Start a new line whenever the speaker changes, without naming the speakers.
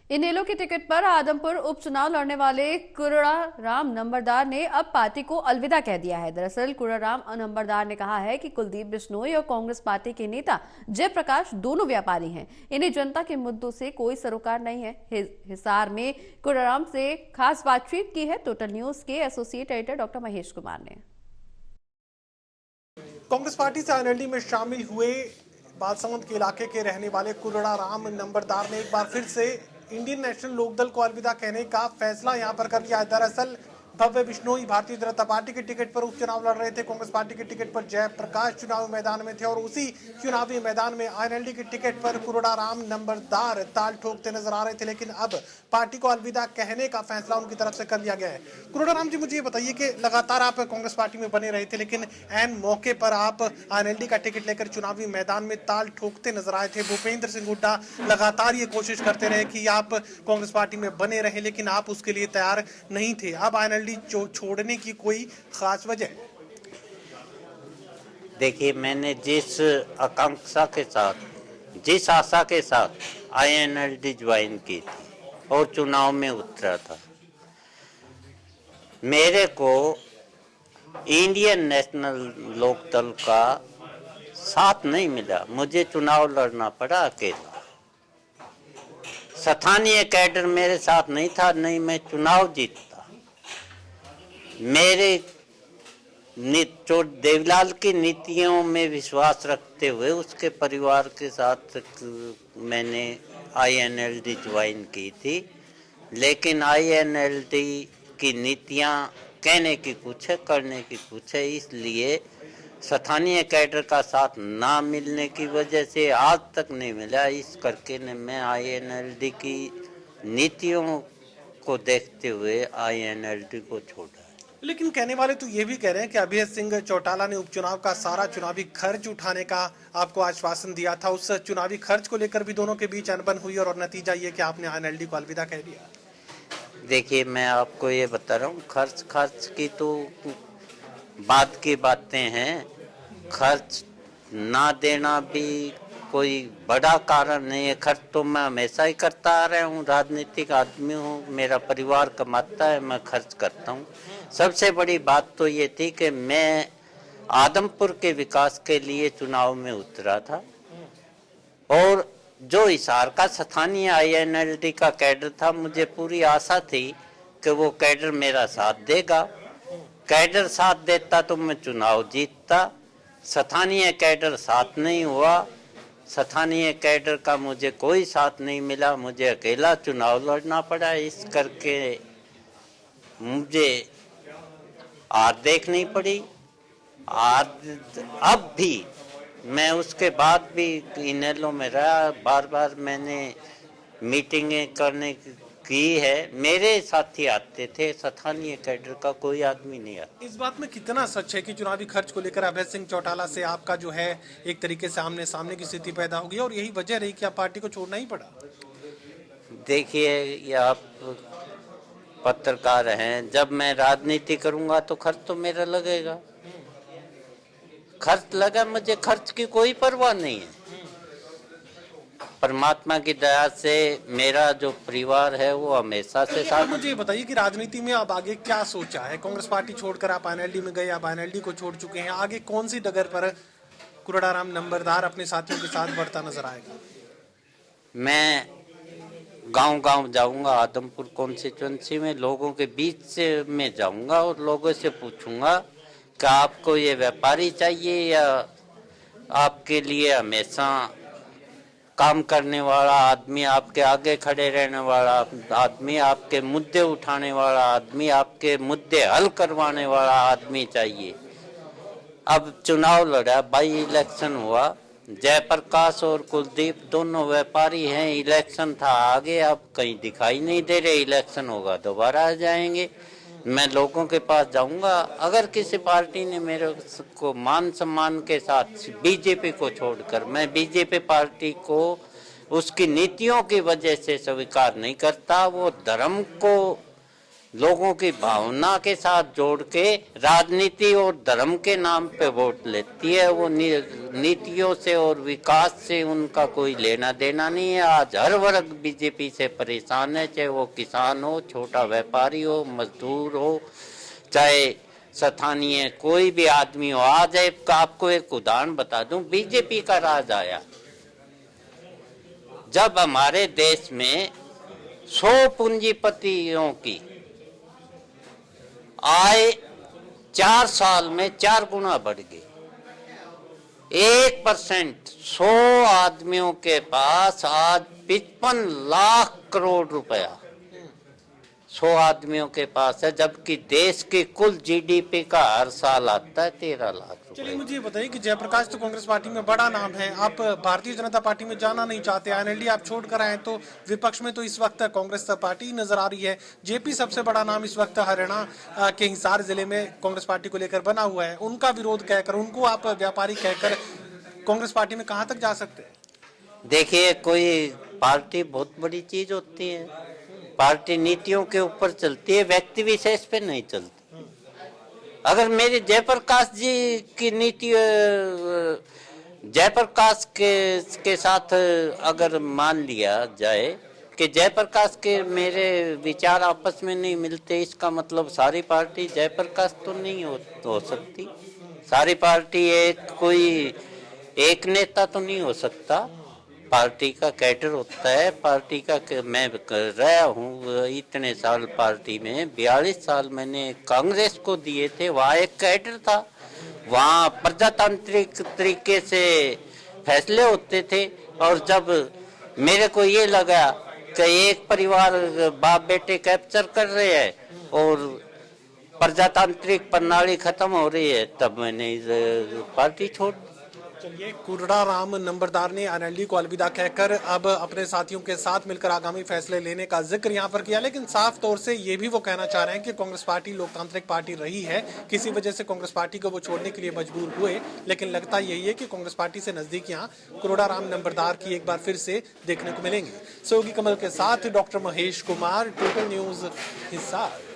इनेलो की टिकट पर आदमपुर उपचुनाव लड़ने वाले कुर्राराम नंबरदार ने अब पार्टी को अलविदा कह दिया है। दरअसल कुर्राराम नंबरदार ने कहा है कि कुलदीप बिश्नोई और कांग्रेस पार्टी के नेता जयप्रकाश दोनों व्यापारी हैं। इन्हें जनता के मुद्दों से कोई सरोकार नहीं है। हिसार में कुर्राराम से खास बातचीत की है टोटल न्यूज के associate editor doctor Mahesh Kumar ने।
कांग्रेस पार्टी से आईएनएलडी में शामिल हुए बालसमुंद के इलाके के रहने वाले कुर्राराम नंबरदार ने एक बार फिर से इंडियन नेशनल लोकदल को अलविदा कहने का फैसला यहां पर कर लिया है। दरअसल भव्य बिश्नोई भारतीय जनता पार्टी के टिकट पर उपचुनाव लड़ रहे थे। कांग्रेस पार्टी के टिकट पर जयप्रकाश चुनावी मैदान में थे और उसी चुनावी मैदान में आईएनएलडी के टिकट पर कुर्राराम नंबरदार ताल ठोकते नजर आ रहे थे। लेकिन अब पार्टी को अलविदा कहने का फैसला उनकी तरफ से कर लिया गया है। कुर्राराम जी, मुझे ये बताइए कि लगातार आप कांग्रेस पार्टी में बने रहे थे, लेकिन ऐन मौके पर आप आईएनएलडी का टिकट लेकर चुनावी मैदान में ताल ठोकते नजर आए थे। भूपेंद्र सिंह हुड्डा लगातार ये कोशिश करते रहे कि आप कांग्रेस पार्टी में बने रहे, लेकिन आप उसके लिए तैयार नहीं थे। अब आईएनएलडी छोड़ने की कोई खास वजह?
देखिए, मैंने जिस आकांक्षा के साथ, जिस आशा के साथ आईएनएलडी ज्वाइन की थी और चुनाव में उतरा था, मेरे को इंडियन नेशनल लोकदल का साथ नहीं मिला। मुझे चुनाव लड़ना पड़ा अकेला। स्थानीय कैडर मेरे साथ नहीं था, नहीं मैं चुनाव जीता। मेरे देवीलाल की नीतियों में विश्वास रखते हुए उसके परिवार के साथ मैंने आईएनएलडी ज्वाइन की थी। लेकिन आईएनएलडी की नीतियां कहने की कुछ है, करने की कुछ है, इसलिए स्थानीय कैडर का साथ ना मिलने की वजह से आज तक नहीं मिला। इस करके ने मैं आईएनएलडी की नीतियों को देखते हुए आईएनएलडी को छोड़ा।
लेकिन कहने वाले तो ये भी कह रहे हैं कि अभय सिंह चौटाला ने उपचुनाव का सारा चुनावी खर्च उठाने का आपको आश्वासन दिया था। उस चुनावी खर्च को लेकर भी दोनों के बीच अनबन हुई और नतीजा ये कि आपने आईएनएलडी को अलविदा कह दिया।
देखिए, मैं आपको ये बता रहा हूँ, खर्च की तो बात की बातें हैं। खर्च ना देना भी कोई बड़ा कारण नहीं है। खर्च तो मैं हमेशा ही करता आ रहा हूँ, राजनीतिक आदमी हूँ, मेरा परिवार कमाता है, मैं खर्च करता हूँ। सबसे बड़ी बात तो ये थी कि मैं आदमपुर के विकास के लिए चुनाव में उतरा था और जो हिसार का स्थानीय आईएनएलडी का कैडर था, मुझे पूरी आशा थी कि वो कैडर मेरा साथ देगा। कैडर साथ देता तो मैं चुनाव जीतता। स्थानीय कैडर साथ नहीं हुआ। स्थानीय कैडर का मुझे कोई साथ नहीं मिला। मुझे अकेला चुनाव लड़ना पड़ा। इस करके मुझे हार देखनी पड़ी। अब भी मैं उसके बाद भी इनेलो में रहा, बार बार मैंने मीटिंगें करने की है। मेरे साथी आते थे, स्थानीय कैडर का कोई आदमी नहीं आता।
इस बात में कितना सच है कि चुनावी खर्च को लेकर अभय सिंह चौटाला से आपका जो है एक तरीके से आमने सामने की स्थिति पैदा होगी और यही वजह रही कि आप पार्टी को छोड़ना ही पड़ा?
देखिए, ये आप पत्रकार हैं, जब मैं राजनीति करूंगा तो खर्च तो मेरा लगेगा। खर्च लगा, मुझे खर्च की कोई परवाह नहीं है। परमात्मा की दया से मेरा जो परिवार है वो हमेशा से साथ।
मुझे बताइए कि राजनीति में अब आगे क्या सोचा है? कांग्रेस पार्टी छोड़कर आप आईएनएलडी में गए, आप आईएनएलडी को छोड़ चुके हैं। आगे कौन सी डगर पर कुर्राराम नंबरदार अपने साथियों के साथ बढ़ता नजर आएगा?
मैं गांव-गांव जाऊंगा, आदमपुर कॉन्स्टिट्यूएंसी में लोगों के बीच से मैं जाऊंगा और लोगों से पूछूंगा कि आपको ये व्यापारी चाहिए या आपके लिए हमेशा काम करने वाला आदमी, आपके आगे खड़े रहने वाला आदमी, आपके मुद्दे उठाने वाला आदमी, आपके मुद्दे हल करवाने वाला आदमी चाहिए। अब चुनाव लड़ा, बाई इलेक्शन हुआ, जयप्रकाश और कुलदीप दोनों व्यापारी हैं। इलेक्शन था आगे, अब कहीं दिखाई नहीं दे रहे। इलेक्शन होगा दोबारा आ जाएंगे। मैं लोगों के पास जाऊंगा। अगर किसी पार्टी ने मेरे को मान सम्मान के साथ बीजेपी को छोड़कर, मैं बीजेपी पार्टी को उसकी नीतियों की वजह से स्वीकार नहीं करता। वो धर्म को लोगों की भावना के साथ जोड़ के राजनीति और धर्म के नाम पे वोट लेती है। वो नीतियों से और विकास से उनका कोई लेना देना नहीं है। आज हर वर्ग बीजेपी से परेशान है, चाहे वो किसान हो, छोटा व्यापारी हो, मजदूर हो, चाहे स्थानीय कोई भी आदमी हो। आज आपको एक उदाहरण बता दूं, बीजेपी का राज आया जब हमारे देश में 100 पूंजीपतियों की आय 4 साल में 4 गुना बढ़ गई। 1% 100 आदमियों के पास आज 55 लाख करोड़ रुपया 100 आदमियों के पास है, जबकि देश की कुल जीडीपी का हर साल आता है 13 लाख
चलिए
रुपए।
मुझे ये बताइए कि जयप्रकाश तो कांग्रेस पार्टी में बड़ा नाम है, आप भारतीय जनता पार्टी में जाना नहीं चाहते, एनएलडी आप छोड़ कर आए, तो विपक्ष में तो इस वक्त कांग्रेस पार्टी नजर आ रही है। जेपी सबसे बड़ा नाम इस वक्त हरियाणा के हिसार जिले में कांग्रेस पार्टी को लेकर बना हुआ है। उनका विरोध कहकर, उनको आप व्यापारी कहकर कांग्रेस पार्टी में कहाँ तक जा सकते हैं?
देखिए, कोई पार्टी बहुत बड़ी चीज होती है। पार्टी नीतियों के ऊपर चलती है, व्यक्ति विशेष पे नहीं चलती। अगर मेरी जयप्रकाश जी की नीति जयप्रकाश के साथ अगर मान लिया जाए कि जयप्रकाश के मेरे विचार आपस में नहीं मिलते, इसका मतलब सारी पार्टी जयप्रकाश तो नहीं हो सकती। सारी पार्टी एक नेता तो नहीं हो सकता। पार्टी का कैडर होता है। पार्टी का मैं कर रहा हूँ इतने साल पार्टी में, 42 साल मैंने कांग्रेस को दिए थे। वहाँ एक कैडर था, वहाँ प्रजातांत्रिक तरीके से फैसले होते थे। और जब मेरे को ये लगा कि एक परिवार बाप बेटे कैप्चर कर रहे हैं और प्रजातांत्रिक प्रणाली खत्म हो रही है, तब मैंने पार्टी छोड़।
चलिए, कुरड़ा राम नंबरदार ने एनएलडी को अलविदा कहकर अब अपने साथियों के साथ मिलकर आगामी फैसले लेने का जिक्र यहाँ पर किया, लेकिन साफ तौर से ये भी वो कहना चाह रहे हैं कि कांग्रेस पार्टी लोकतांत्रिक पार्टी रही है, किसी वजह से कांग्रेस पार्टी को वो छोड़ने के लिए मजबूर हुए। लेकिन लगता यही है कि कांग्रेस पार्टी से नजदीकियां कुरड़ा राम नंबरदार की एक बार फिर से देखने को मिलेंगी। सहयोगी कमल के साथ doctor Mahesh Kumar, total news Hisar.